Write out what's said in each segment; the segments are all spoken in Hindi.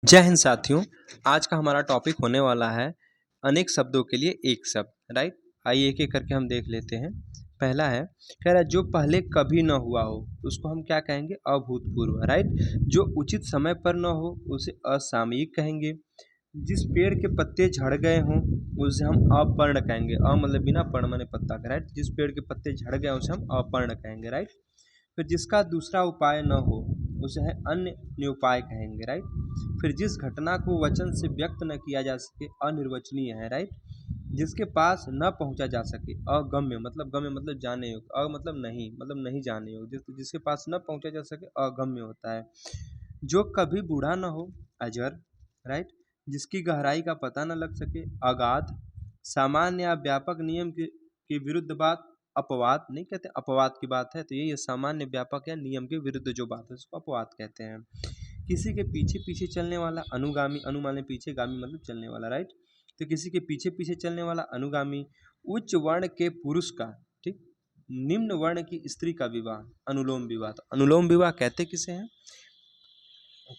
जय हिंद साथियों। आज का हमारा टॉपिक होने वाला है अनेक शब्दों के लिए एक शब्द। राइट, आइए एक एक करके हम देख लेते हैं। पहला है, कह रहा है जो पहले कभी न हुआ हो उसको हम क्या कहेंगे? अभूतपूर्व। राइट, जो उचित समय पर न हो उसे असामयिक कहेंगे। जिस पेड़ के पत्ते झड़ गए हों उसे हम अपर्ण कहेंगे। मतलब बिना पर्ण माने पत्ता का। राइट, जिस पेड़ के पत्ते झड़ गए उसे हम अपर्ण कहेंगे। राइट, फिर जिसका दूसरा उपाय न हो उसे है अन्य निउपाय कहेंगे। राइट, फिर जिस घटना को वचन से व्यक्त न किया जा सके अनिर्वचनीय है। राइट, जिसके पास न पहुंचा जा सके अगम्य, मतलब गम्य मतलब जाने योग्य, मतलब नहीं जाने योग्य, जिसके पास न पहुंचा जा सके अगम्य होता है। जो कभी बूढ़ा न हो अजर। राइट, जिसकी गहराई का पता न लग सके अगाध। सामान्य या व्यापक नियम के विरुद्ध बात अपवाद नहीं कहते, अपवाद की बात है तो ये सामान्य व्यापक या नियम के विरुद्ध जो बात है उसको अपवाद कहते हैं। किसी के पीछे पीछे चलने वाला अनुगामी, अनु माने पीछे, गामी मतलब चलने वाला। राइट, तो किसी के पीछे पीछे चलने वाला अनुगामी। उच्च वर्ण के पुरुष का ठीक निम्न वर्ण की स्त्री का विवाह अनुलोम विवाह। तो अनुलोम विवाह कहते किसे हैं?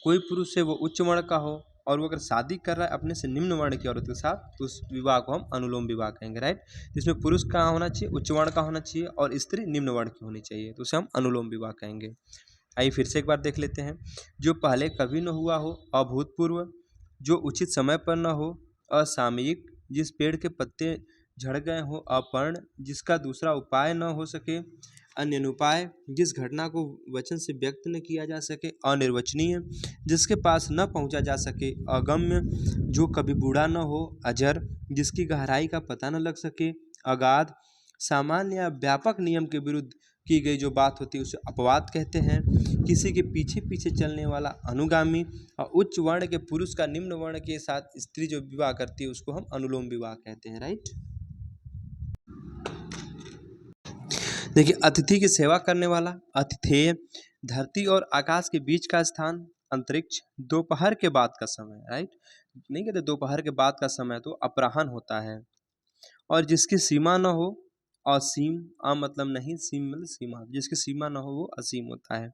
कोई पुरुष से वो उच्च वर्ण का हो और वो अगर शादी कर रहा है अपने से निम्न वर्ण की औरत के साथ तो उस विवाह को हम अनुलोम विवाह कहेंगे। राइट, जिसमें पुरुष का होना चाहिए, उच्च वर्ण का होना चाहिए और स्त्री निम्न वर्ण की होनी चाहिए, तो उसे हम अनुलोम विवाह कहेंगे। आइए फिर से एक बार देख लेते हैं। जो पहले कभी न हुआ हो अभूतपूर्व, जो उचित समय पर न हो असामयिक, जिस पेड़ के पत्ते झड़ गए हो अपर्ण, जिसका दूसरा उपाय न हो सके अन्यनुपाय, जिस घटना को वचन से व्यक्त न किया जा सके अनिर्वचनीय, जिसके पास न पहुंचा जा सके अगम्य, जो कभी बूढ़ा न हो अजर, जिसकी गहराई का पता न लग सके अगाध। सामान्य या व्यापक नियम के विरुद्ध की गई जो बात होती है उसे अपवाद कहते हैं। किसी के पीछे पीछे चलने वाला अनुगामी और उच्च वर्ण के पुरुष का निम्न वर्ण के साथ स्त्री जो विवाह करती है उसको हम अनुलोम विवाह कहते हैं। राइट, देखिए, अतिथि की सेवा करने वाला अतिथेय, धरती और आकाश के बीच का स्थान अंतरिक्ष, दोपहर के बाद का समय। राइट, नहीं कहते दोपहर के बाद का समय तो अपराह्न होता है। और जिसकी सीमा न हो असीम, मतलब नहीं, सीम मतलब सीमा, जिसकी सीमा न हो वो असीम होता है।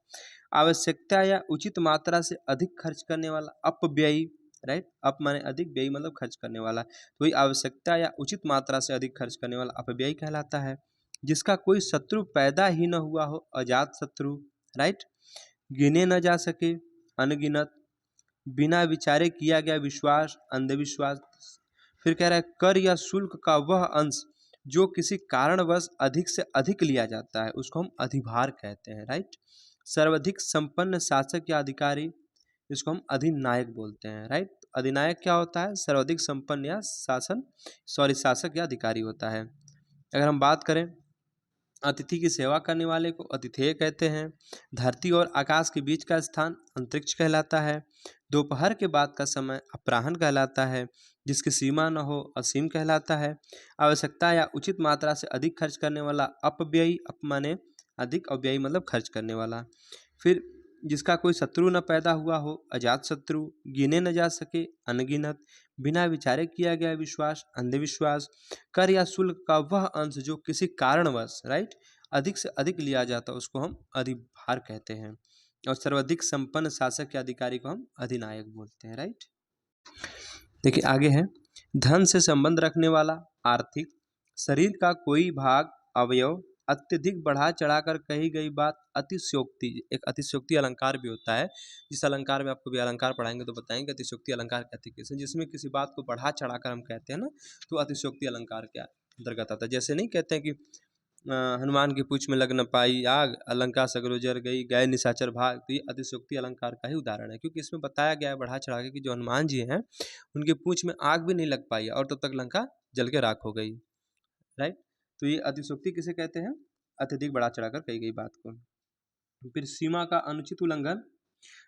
आवश्यकता या उचित मात्रा से अधिक खर्च करने वाला अपव्ययी। राइट, अप माने अधिक, व्ययी मतलब खर्च करने वाला, तो वही आवश्यकता या उचित मात्रा से अधिक खर्च करने वाला अपव्ययी कहलाता है। जिसका कोई शत्रु पैदा ही न हुआ हो अजात शत्रु। राइट, गिने न जा सके अनगिनत, बिना विचारे किया गया विश्वास अंधविश्वास। फिर कह रहा है कर या शुल्क का वह अंश जो किसी कारणवश अधिक से अधिक लिया जाता है उसको हम अधिभार कहते हैं। राइट, सर्वाधिक संपन्न शासक या अधिकारी इसको हम अधिनायक बोलते हैं। राइट, अधिनायक क्या होता है? सर्वाधिक संपन्न या शासक या अधिकारी होता है। अगर हम बात करें अतिथि की सेवा करने वाले को अतिथेय कहते हैं। धरती और आकाश के बीच का स्थान अंतरिक्ष कहलाता है। दोपहर के बाद का समय अपराह्न कहलाता है। जिसकी सीमा न हो असीम कहलाता है। आवश्यकता या उचित मात्रा से अधिक खर्च करने वाला अपव्ययी, अपमाने अधिक, अव्ययी मतलब खर्च करने वाला। फिर जिसका कोई शत्रु न पैदा हुआ हो अजात शत्रु, गिने न जा सके अनगिनत, बिना विचारे किया गया विश्वास अंधविश्वास, कर या शुल्क का वह अंश जो किसी कारणवश राइट अधिक से अधिक लिया जाता है उसको हम अधिभार कहते हैं। और सर्वाधिक संपन्न शासक या अधिकारी को हम अधिनायक बोलते हैं। राइट, देखिए आगे है, धन से संबंध रखने वाला आर्थिक, शरीर का कोई भाग अवयव अत्यधिक बढ़ा चढ़ाकर कही गई बात अतिशयोक्ति। एक अतिशयोक्ति अलंकार भी होता है, जिस अलंकार में आपको भी अलंकार पढ़ाएंगे तो बताएंगे अतिशयोक्ति अलंकार कहते किसे, जिसमें किसी बात को बढ़ा चढ़ाकर हम कहते हैं ना, तो अतिशयोक्ति अलंकार के अंतर्गत आता है। जैसे नहीं कहते हैं कि हनुमान की पूंछ में लग न पाई आग, अलंकार सगरो जर गई, गए निशाचर भाग। तो ये अतिशयोक्ति अलंकार का ही उदाहरण है, क्योंकि इसमें बताया गया है बढ़ा चढ़ा के कि जो हनुमान जी हैं उनके पूंछ में आग भी नहीं लग पाई और तब तक लंका जल के राख हो गई। राइट, तो ये अतिशयोक्ति किसे कहते हैं? अत्यधिक बढ़ा चढ़ाकर कही गई बात को। फिर सीमा का अनुचित उल्लंघन,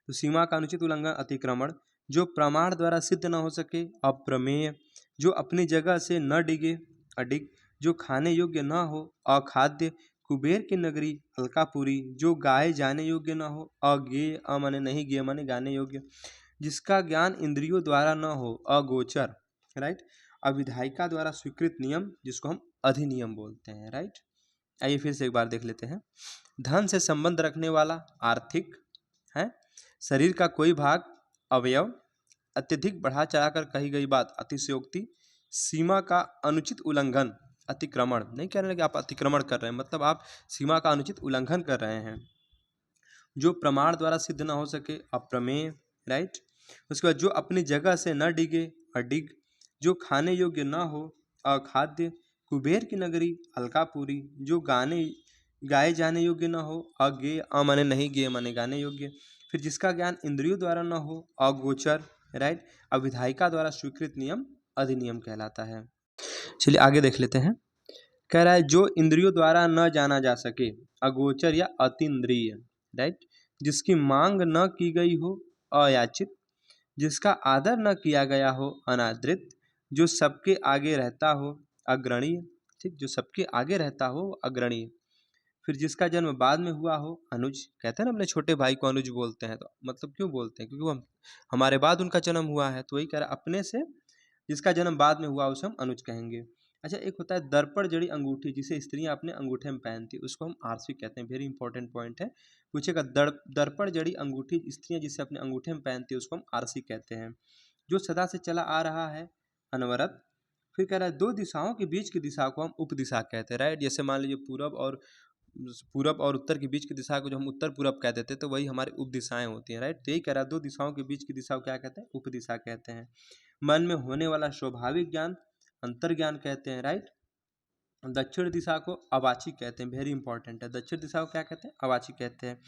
तो सीमा का अनुचित उल्लंघन अतिक्रमण, जो प्रमाण द्वारा सिद्ध न हो सके अप्रमेय, जो अपनी जगह से न डिगे अडिग, जो खाने योग्य न हो अखाद्य, कुबेर की नगरी अलकापुरी, जो गाए जाने योग्य न हो अज्ञेय, माने नहीं गेय माने गाने योग्य, जिसका ज्ञान इंद्रियों द्वारा न हो अगोचर। राइट, अविधायिका द्वारा स्वीकृत नियम जिसको हम अधिनियम बोलते हैं। राइट, आइए फिर से एक बार देख लेते हैं। धन से संबंध रखने वाला आर्थिक है, शरीर का कोई भाग अवयव अत्यधिक बढ़ा चढ़ाकर कही गई बात अतिशयोक्ति, सीमा का अनुचित उल्लंघन, अतिक्रमण, नहीं कह रहे हैं कि आप अतिक्रमण कर रहे हैं, मतलब आप सीमा का अनुचित उल्लंघन कर रहे हैं। जो प्रमाण द्वारा सिद्ध न हो सके, अप्रमेय, राइट। उसके बाद जो अपनी जगह से न डिगे, अडिग। जो खाने योग्य न हो, अखाद्य। कुबेर की नगरी, अलकापुरी। जो गाए जाने योग्य न हो, अज्ञेय, माने नहीं, गेय माने गाने योग्य। फिर जिसका ज्ञान इंद्रियों द्वारा न हो, अगोचर, राइट। अविधायिका द्वारा स्वीकृत नियम अधिनियम कहलाता है। चलिए आगे देख लेते हैं। कह रहा है जो इंद्रियों द्वारा न जाना जा सके, अगोचर या अतीन्द्रिय, राइट। जिसकी मांग न की गई हो, अयाचित। जिसका आदर न किया गया हो, अनादृत। जो सबके आगे रहता हो, अग्रणीय, ठीक। जो सबके आगे रहता हो, अग्रणीय। फिर जिसका जन्म बाद में हुआ हो, अनुज। कहते हैं ना अपने छोटे भाई को अनुज बोलते हैं, तो मतलब क्यों बोलते हैं? क्योंकि वो हमारे बाद उनका जन्म हुआ है, तो वही कह रहा है अपने से जिसका जन्म बाद में हुआ उसे हम अनुज कहेंगे। अच्छा, एक होता है दर्पण जड़ी अंगूठी, जिसे स्त्रियां अपने अंगूठे में पहनती, उसको हम आरसी कहते हैं। वेरी इंपॉर्टेंट पॉइंट है, पूछेगा। दर्पण जड़ी अंगूठी स्त्रियां जिसे अपने अंगूठे में पहनती है, उसको हम आरसी कहते हैं। जो सदा से चला आ रहा है, अनवरत। फिर कह रहा है दो दिशाओं के बीच की दिशा को हम उपदिशा कहते हैं, राइट। जैसे मान लीजिए पूरब और उत्तर के बीच की दिशा को जो हम उत्तर पूरब कह देते हैं, तो वही हमारी उपदिशाएं होती हैं, राइट। तो यही कह रहा है दो दिशाओं के बीच की दिशा को क्या कहते हैं? उपदिशा कहते हैं। मन में होने वाला स्वाभाविक ज्ञान अंतर्ज्ञान कहते हैं, राइट। दक्षिण दिशा को अवाची कहते हैं, वेरी इंपॉर्टेंट है। दक्षिण दिशा को क्या कहते हैं? अवाची कहते हैं।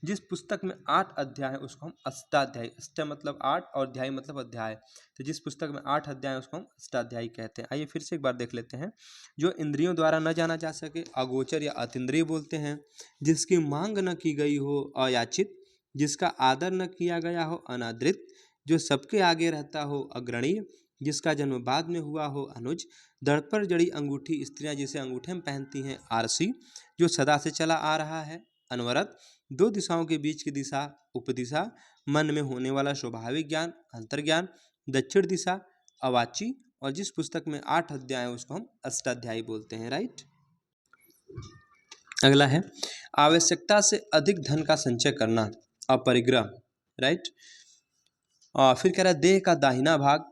जिस पुस्तक में 8 अध्याय है उसको हम अष्टाध्यायी, अष्ट मतलब 8 और अध्याय मतलब अध्याय, तो जिस पुस्तक में 8 अध्याय है उसको हम अष्टाध्यायी कहते हैं। आइए फिर से एक बार देख लेते हैं। जो इंद्रियों द्वारा न जाना जा सके, अगोचर या अतीन्द्रिय बोलते हैं। जिसकी मांग न की गई हो, अयाचित। जिसका आदर न किया गया हो, अनादृत। जो सबके आगे रहता हो, अग्रणीय। जिसका जन्म बाद में हुआ हो, अनुज। दर्पण जड़ी अंगूठी स्त्रियां जिसे अंगूठे में पहनती हैं, आरसी। जो सदा से चला आ रहा है, अनवरत। दो दिशाओं के बीच की दिशा, उपदिशा। मन में होने वाला स्वाभाविक ज्ञान, अंतर्ज्ञान। दक्षिण दिशा, अवाची। और जिस पुस्तक में 8 अध्याय है उसको हम अष्टाध्यायी बोलते हैं, राइट। अगला है आवश्यकता से अधिक धन का संचय करना, अपरिग्रह, राइट। फिर कह रहा है देह का दाहिना भाग,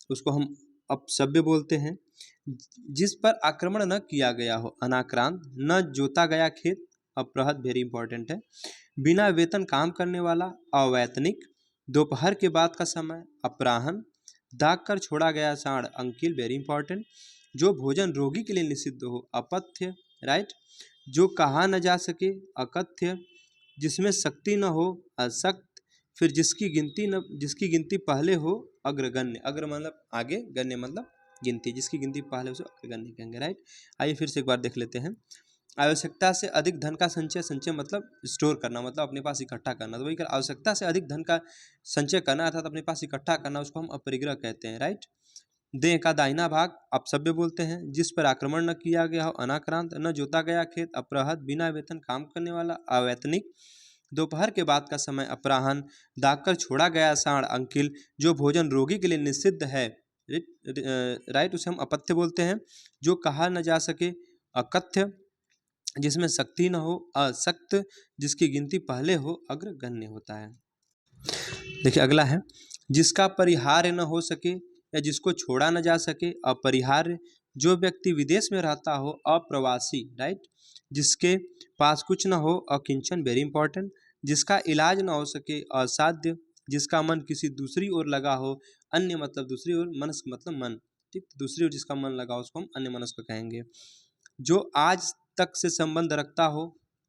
उसको हम अपसव्य बोलते हैं। जिस पर आक्रमण न किया गया हो, अनाक्रांत। न जोता गया खेत, अपृहद, वेरी इंपॉर्टेंट है। बिना वेतन काम करने वाला, अवैतनिक। दोपहर के बाद का समय, अपराहन। दाग कर छोड़ा गया साढ़, अंकिल, वेरी इंपॉर्टेंट। जो भोजन रोगी के लिए निषिद्ध हो, अपथ्य, राइट। जो कहा न जा सके, अकथ्य। जिसमें शक्ति न हो, असक्त। फिर जिसकी गिनती पहले हो, अग्रगण्य। अग्र मतलब आगे, गण्य मतलब गिनती। जिसकी गिनती पहले उसे अग्रगण्य कहेंगे, राइट। आइए फिर से एक बार देख लेते हैं। आवश्यकता से अधिक धन का संचय मतलब स्टोर करना, मतलब अपने पास इकट्ठा करना। तो वही कर आवश्यकता से अधिक धन का संचय करना अर्थात अपने पास इकट्ठा करना, उसको हम अपरिग्रह कहते हैं, राइट। देह का दाहिना भाग, अपसव्य बोलते हैं। जिस पर आक्रमण न किया गया हो, अनाक्रांत। न जोता गया खेत, अपृहद। बिना वेतन काम करने वाला, अवैतनिक। दोपहर के बाद का समय, अपराहन। दाग कर छोड़ा गया साढ़, अंकिल। जो भोजन रोगी के लिए निषिद्ध है, राइट, उसे हम अपथ्य बोलते हैं। जो कहा न जा सके, अकथ्य। जिसमें शक्ति न हो, असक्त। जिसकी गिनती पहले हो, अग्रगण्य होता है। देखिए अगला है जिसका परिहार्य न हो सके या जिसको छोड़ा न जा सके, अपरिहार्य। जो व्यक्ति विदेश में रहता हो, अप्रवासी, राइट। जिसके पास कुछ न हो, अकिंचन, वेरी इंपॉर्टेंट। जिसका इलाज न हो सके, असाध्य। जिसका मन किसी दूसरी ओर लगा हो, अन्य मतलब दूसरी ओर, मनस्क मतलब मन, ठीक। दूसरी ओर जिसका मन लगा हो उसको हम अन्य मनस्क कहेंगे। जो आज तक से संबंध रखता हो,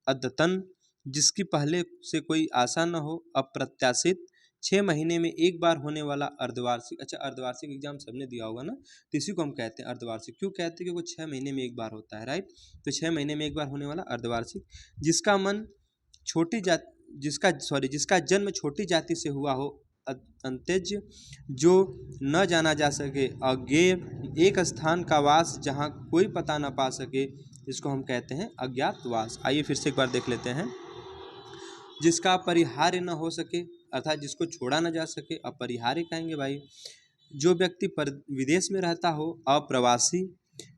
अद्यतन। जिसकी पहले से कोई आशा न हो, अप्रत्याशित। 6 महीने में एक बार होने वाला अर्धवार्षिक। अच्छा, अर्धवार्षिक एग्जाम सबने दिया होगा ना, तो इसी को हम कहते हैं अर्धवार्षिक। क्यों कहते हैं? क्योंकि 6 महीने में एक बार होता है, राइट। तो 6 महीने में एक बार होने वाला अर्धवार्षिक। जिसका मन छोटी जाति जिसका जन्म छोटी जाति से हुआ हो, अंत्यज। जो न जाना जा सके, अज्ञेय। एक स्थान का वास जहाँ कोई पता न पा सके, इसको हम कहते हैं अज्ञातवास। आइए फिर से एक बार देख लेते हैं। जिसका परिहार्य न हो सके अर्थात जिसको छोड़ा न जा सके, अपरिहार्य कहेंगे भाई। जो व्यक्ति विदेश में रहता हो, अप्रवासी।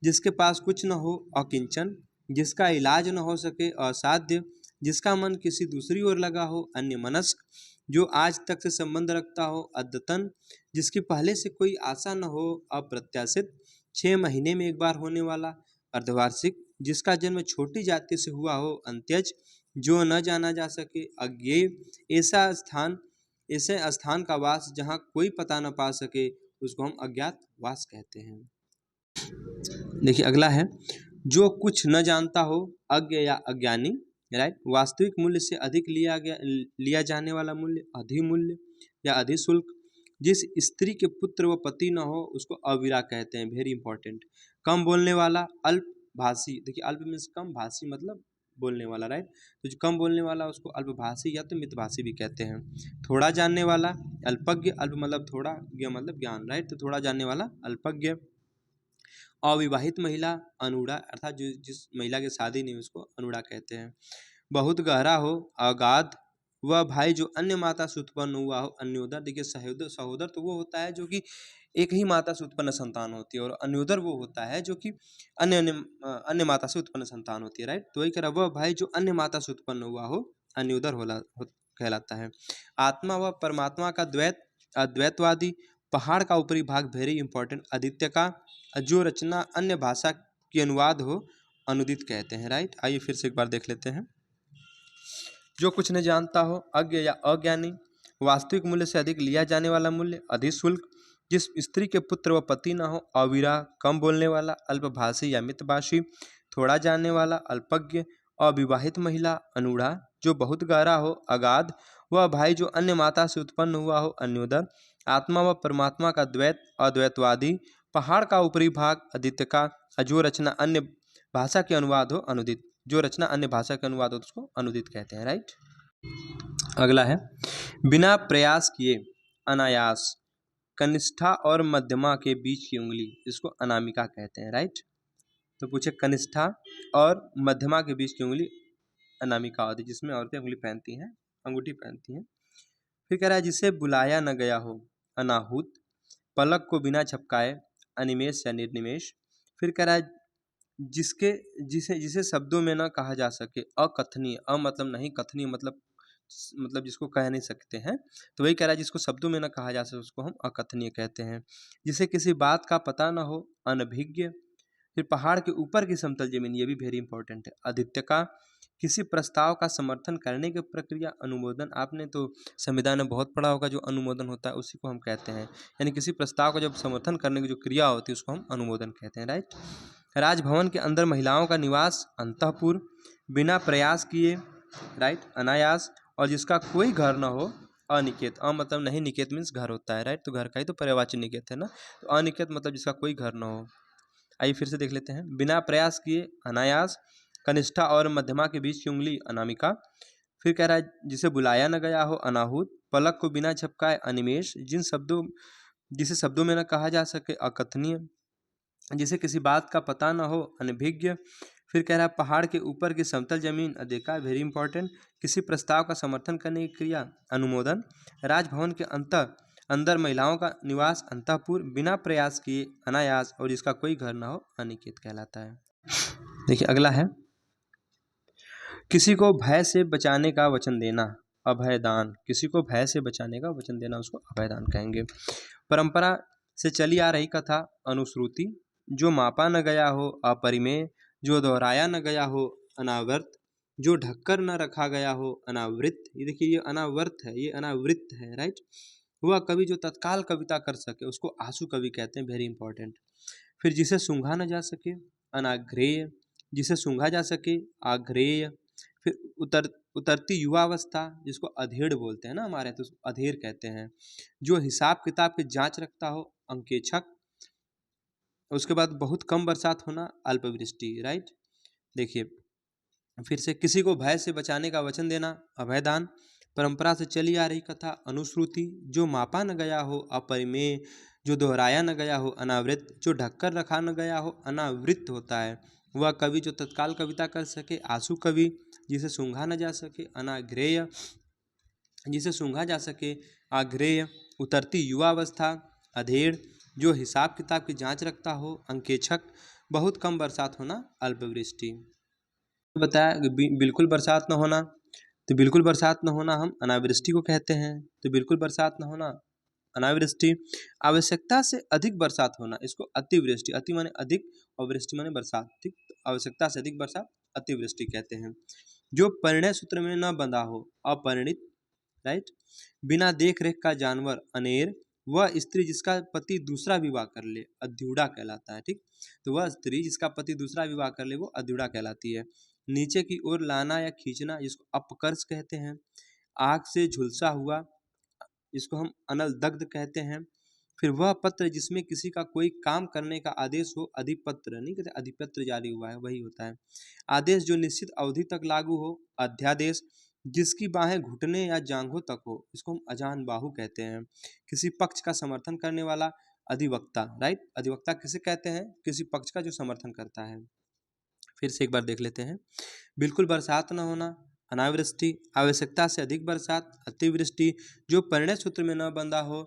जिसके पास कुछ न हो, अकिंचन। जिसका इलाज न हो सके, असाध्य। जिसका मन किसी दूसरी ओर लगा हो, अन्य मनस्क। जो आज तक से संबंध रखता हो, अद्यतन जिसकी पहले से कोई आशा न हो, अप्रत्याशित 6 महीने में एक बार होने वाला, अर्धवार्षिक जिसका जन्म छोटी जाति से हुआ हो, अंत्यज जो न जाना जा सके, अज्ञेय ऐसे स्थान का वास जहाँ कोई पता न पा सके, उसको हम अज्ञात वास कहते हैं। देखिए अगला है, जो कुछ न जानता हो, अज्ञ या अज्ञानी, राइट। वास्तविक मूल्य से अधिक लिया जाने वाला मूल्य, अधिमूल्य या अधिशुल्क। जिस स्त्री के पुत्र व पति न हो उसको अविरा कहते हैं, वेरी इंपॉर्टेंट। कम बोलने वाला, अल्पभाषी। देखिए अल्प मीन्स कम, भाषी मतलब बोलने वाला, राइट। तो जो कम बोलने वाला उसको अल्पभाषी या तो मितभाषी भी कहते हैं। थोड़ा जानने वाला, अल्पज्ञ। अल्प मतलब थोड़ा, ज्ञ मतलब ज्ञान, राइट। तो थोड़ा जानने वाला अल्पज्ञ। अविवाहित महिला, अनूढ़ा, अर्थात जिस महिला की शादी नहीं उसको अनूढ़ा कहते हैं। बहुत गहरा हो, अगाध। वह भाई जो अन्य माता से उत्पन्न हुआ हो, अन्योदर। देखिए सहोदर तो वो होता है जो कि एक ही माता से उत्पन्न संतान होती है, और अन्योदर वो होता है जो कि अन्य माता से उत्पन्न संतान होती है, राइट। तो वही कह रहा, वह भाई जो अन्य माता से उत्पन्न हुआ हो, अन्योदर कहलाता है। आत्मा व परमात्मा का द्वैत, अद्वैतवादी। पहाड़ का ऊपरी भाग, वेरी इंपॉर्टेंट, आदित्य का। जो रचना अन्य भाषा की अनुवाद हो, अनुदित कहते हैं, राइट। आइए फिर से एक बार देख लेते हैं। जो कुछ नहीं जानता हो, अज्ञ या अज्ञानी। वास्तविक मूल्य से अधिक लिया जाने वाला मूल्य, अधिशुल्क। जिस स्त्री के पुत्र व पति न हो, अविरा, कम बोलने वाला, अल्पभाषी या मितभाषी। थोड़ा जानने वाला, अल्पज्ञ। अविवाहित महिला, अनूढ़ा। जो बहुत गहरा हो, अगाध। वह भाई जो अन्य माता से उत्पन्न हुआ हो, अन्योदर। आत्मा व परमात्मा का द्वैत, अद्वैतवादी। पहाड़ का ऊपरी भाग, आदित्य का। जो रचना अन्य भाषा के अनुवाद हो, अनुदित। जो रचना अन्य भाषा के अनुवाद हो उसको अनुदित कहते हैं, राइट। अगला है, बिना प्रयास किए, अनायास। कनिष्ठा और मध्यमा के बीच की उंगली, इसको अनामिका कहते हैं, राइट। तो पूछे, कनिष्ठा और मध्यमा के बीच की उंगली अनामिका होती है, जिसमें औरतें उंगली पहनती हैं, अंगूठी पहनती हैं। फिर कह रहा है, जिसे बुलाया न गया हो, अनाहूत। पलक को बिना झपकाए, अनिमेष या निर्निमेष। फिर कह रहा है, जिसे जिसे शब्दों में न कहा जा सके, अकथनीय। मतलब नहीं कथनीय, मतलब जिसको कह नहीं सकते हैं। तो वही कह रहा है, जिसको शब्दों में न कहा जा सके उसको हम अकथनीय कहते हैं। जिसे किसी बात का पता न हो, अनभिज्ञ। फिर पहाड़ के ऊपर की समतल जमीन, ये भी वेरी इंपॉर्टेंट है, आदित्य का। किसी प्रस्ताव का समर्थन करने की प्रक्रिया, अनुमोदन। आपने तो संविधान में बहुत पढ़ा होगा, जो अनुमोदन होता है उसी को हम कहते हैं। यानी किसी प्रस्ताव का जब समर्थन करने की जो क्रिया होती है उसको हम अनुमोदन कहते हैं, राइट। राजभवन के अंदर महिलाओं का निवास, अंतःपुर। बिना प्रयास किए, राइट, अनायास। और जिसका कोई घर न हो, अनिकेत। मतलब नहीं, निकेत मीन्स घर होता है, राइट। तो घर का ही तो पर्यायवाची निकेत है ना। तो अनिकेत मतलब जिसका कोई घर न हो। आइए फिर से देख लेते हैं। बिना प्रयास किए, अनायास। कनिष्ठा और मध्यमा के बीच की उंगली, अनामिका। फिर कह रहा है, जिसे बुलाया न गया हो, अनाहूत। पलक को बिना झपकाए, अनिमेष। जिसे शब्दों में न कहा जा सके, अकथनीय। जिसे किसी बात का पता न हो, अनभिज्ञ। फिर कह रहा है, पहाड़ के ऊपर की समतल जमीन, अदेखा, वेरी इंपॉर्टेंट। किसी प्रस्ताव का समर्थन करने की क्रिया, अनुमोदन। राजभवन के अंदर महिलाओं का निवास, अंतःपुर। बिना प्रयास किए, अनायास। और जिसका कोई घर न हो, अनिकेत कहलाता है। देखिए अगला है, किसी को भय से बचाने का वचन देना, अभयदान। किसी को भय से बचाने का वचन देना, उसको अभयदान कहेंगे। परंपरा से चली आ रही कथा, अनुश्रुति। जो मापा न गया हो, अपरिमेय। जो दोहराया न गया हो, अनावर्त। जो ढककर न रखा गया हो, अनावृत। ये देखिए, ये अनावर्त है, ये अनावृत है, राइट। वह कवि जो तत्काल कविता कर सके उसको आंसू कवि कहते हैं, वेरी इंपॉर्टेंट। फिर जिसे सूंघा न जा सके, अनाग्रेय। जिसे सूंघा जा सके, आग्रेय। फिर उतरती युवावस्था, जिसको अधेड़ बोलते हैं ना हमारे यहाँ, तो उसको अधेड़ कहते हैं। जो हिसाब किताब की जांच रखता हो, अंकेक्षक। उसके बाद बहुत कम बरसात होना, अल्पवृष्टि, राइट। देखिए फिर से, किसी को भय से बचाने का वचन देना, अभयदान। परंपरा से चली आ रही कथा, अनुश्रुति। जो मापा न गया हो, अपरिमेय। जो दोहराया न गया हो, अनावृत। जो ढककर रखा न गया हो, अनावृत होता है। वह कवि जो तत्काल कविता कर सके, आंसू कवि। जिसे सूंघा न जा सके, अनाग्रेय। जिसे सूंघा जा सके, आग्रेय। उतरती युवावस्था, अधेड़। जो हिसाब किताब की जांच रखता हो, अंकेक्षक। बहुत कम बरसात होना, अल्पवृष्टि। बताया बिल्कुल बरसात न होना, तो बिल्कुल बरसात न होना हम अनावृष्टि को कहते हैं। तो बिल्कुल बरसात न होना अनावृष्टि। आवश्यकता से अधिक बरसात होना, इसको अतिवृष्टि, अति माने अधिक और वृष्टि माने बरसात, ठीक। तो आवश्यकता से अधिक बरसात अतिवृष्टि कहते हैं। जो परिणय सूत्र में न बंधा हो, अपरिणित, राइट। बिना देख रेख का जानवर अनेर, वह स्त्री जिसका पति दूसरा विवाह कर ले अध्युड़ा कहलाता है, ठीक। तो वह स्त्री जिसका पति दूसरा विवाह कर ले वो अध्युड़ा कहलाती है। नीचे की ओर लाना या खींचना, जिसको अपकर्ष कहते हैं। आग से झुलसा हुआ, इसको हम अनल दग्ध कहते हैं। फिर वह पत्र जिसमें किसी का कोई काम करने का आदेश हो, अधिपत्र नहीं कहते, अधिपत्र जारी हुआ है वही होता है। आदेश जो निश्चित अवधि तक लागू हो, अध्यादेश। जिसकी बाहें घुटने या जांघों तक हो, इसको हम अजान बाहु कहते हैं। किसी पक्ष का समर्थन करने वाला, अधिवक्ता, राइट। अधिवक्ता किसे कहते हैं? किसी पक्ष का जो समर्थन करता है। फिर से एक बार देख लेते हैं। बिल्कुल बरसात न होना अनावृष्टि, आवश्यकता से अधिक बरसात अतिवृष्टि, जो परिणय सूत्र में न बंधा हो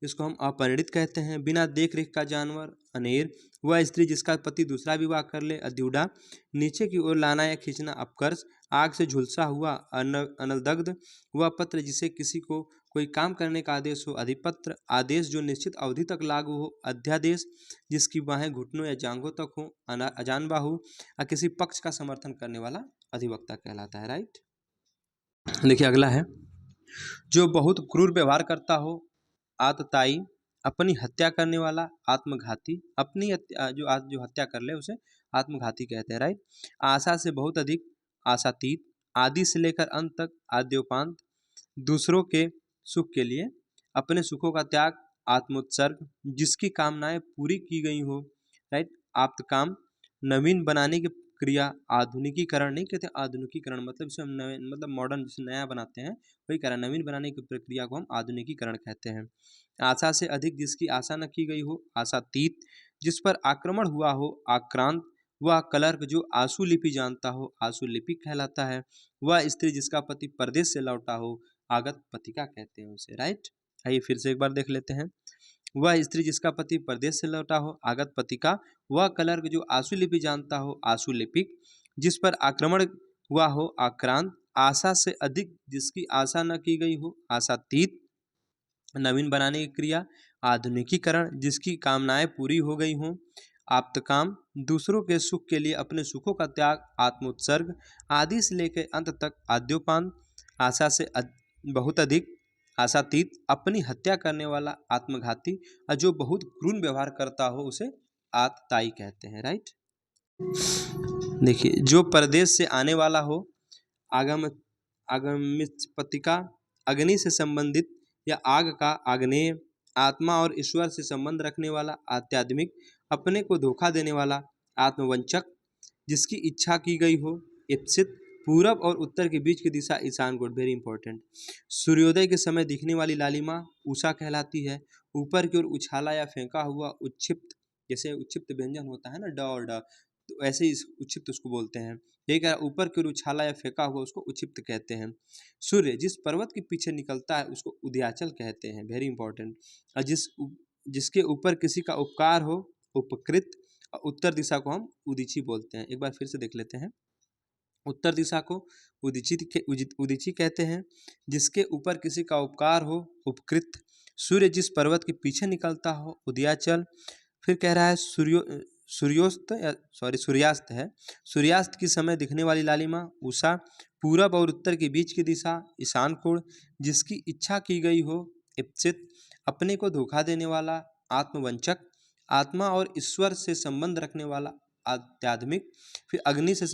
इसको हम अपरिणित कहते हैं। बिना देख रेख का जानवर अनेर, वह स्त्री जिसका पति दूसरा विवाह कर ले अध्युड़ा। नीचे की ओर लाना या खींचना अपकर्ष। आग से झुलसा हुआ अनलदग्ध, वह पत्र जिसे किसी को कोई काम करने का आदेश हो, अधिपत्र। आदेश जो निश्चित अवधि तक लागू हो, अध्यादेश। जिसकी बाहें घुटनों या जांघों तक हो, अजान बाहु। और किसी पक्ष का समर्थन करने वाला अधिवक्ता कहलाता है, राइट। देखिए अगला है, जो बहुत क्रूर व्यवहार करता हो, आतताई। अपनी हत्या करने वाला आत्मघाती, अपनी जो हत्या कर ले उसे आत्मघाती कहते हैं, राइट। आशा से बहुत अधिक आशातीत, आदि से लेकर अंत तक आद्योपांत। दूसरों के सुख के लिए अपने सुखों का त्याग, आत्मोत्सर्ग। जिसकी कामनाएं पूरी की गई हो, राइट। आप्तकाम। नवीन बनाने की क्रिया, आधुनिकीकरण नहीं कहते, आधुनिकीकरण मतलब इसे हम मतलब मॉडर्न जिसे नया बनाते हैं वही कह रहा है। नवीन बनाने की प्रक्रिया को हम आधुनिकीकरण कहते हैं। आशा से अधिक, जिसकी आशा न की गई हो, आशातीत। जिस पर आक्रमण हुआ हो, आक्रांत। वह क्लर्क जो आंसू लिपि जानता हो, आंसू लिपि कहलाता है। वह स्त्री जिसका पति परदेश से लौटा हो, आगत पतिका कहते हैं उसे, राइट। आइए फिर से एक बार देख लेते हैं। वह स्त्री जिसका पति परदेश से लौटा हो, आगत पतिका। वह क्लर्क जो आंसू लिपि जानता हो, आंसू लिपिक। जिस पर आक्रमण हुआ हो, आक्रांत। आशा से अधिक, जिसकी आशा न की गई हो, आशातीत। नवीन बनाने की क्रिया, आधुनिकीकरण। जिसकी कामनाएं पूरी हो गई हों, आप्तकाम। दूसरों के सुख के लिए अपने सुखों का त्याग, आत्मोत्सर्ग। आदि से लेकर अंत तक आद्योपांत। आशा से बहुत अधिक आशातीत, अपनी हत्या करने वाला आत्मघाती। और जो बहुत क्रूर व्यवहार करता हो उसे आतताई कहते हैं, राइट। देखिए, जो परदेश से आने वाला हो, आगमित पतिका। अग्नि से संबंधित या आग का आग्नेय। आत्मा और ईश्वर से संबंध रखने वाला आध्यात्मिक। अपने को धोखा देने वाला आत्मवंचक। जिसकी इच्छा की गई हो, इप्सित। पूरब और उत्तर के बीच की दिशा ईशान कोण, वेरी इंपॉर्टेंट। सूर्योदय के समय दिखने वाली लालिमा उषा कहलाती है। ऊपर की ओर उछाला या फेंका हुआ उच्छिप्त, जैसे उच्छिप्त व्यंजन होता है ना, ड और ड, तो ऐसे ही उच्छिप्त उसको बोलते हैं। यही कह ऊपर की ओर उछाला या फेंका हुआ उसको उच्छिप्त कहते हैं। सूर्य जिस पर्वत के पीछे निकलता है उसको उदयाचल कहते हैं, वेरी इंपॉर्टेंट। और जिसके ऊपर किसी का उपकार हो, उपकृत। और उत्तर दिशा को हम उदीची बोलते हैं। एक बार फिर से देख लेते हैं। उत्तर दिशा को उदीची कहते हैं। जिसके ऊपर किसी का उपकार हो, उपकृत। सूर्य जिस पर्वत के पीछे निकलता हो, उदयाचल। फिर कह रहा है सूर्यास्त है। सूर्यास्त के समय दिखने वाली लालिमा उषा। पूरब और उत्तर के बीच की दिशा ईशान कोण। जिसकी इच्छा की गई हो, इप्सित। अपने को धोखा देने वाला आत्मवंचक। आत्मा और ईश्वर से संबंध रखने वाला आध्यात्मिक। फिर अग्नि से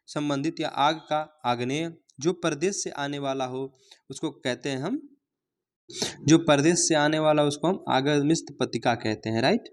संबंधित या आग का आग्नेय। जो परदेश से आने वाला हो उसको कहते हैं हम, जो परदेश से आने वाला उसको हम आगमित पतिका कहते हैं, राइट।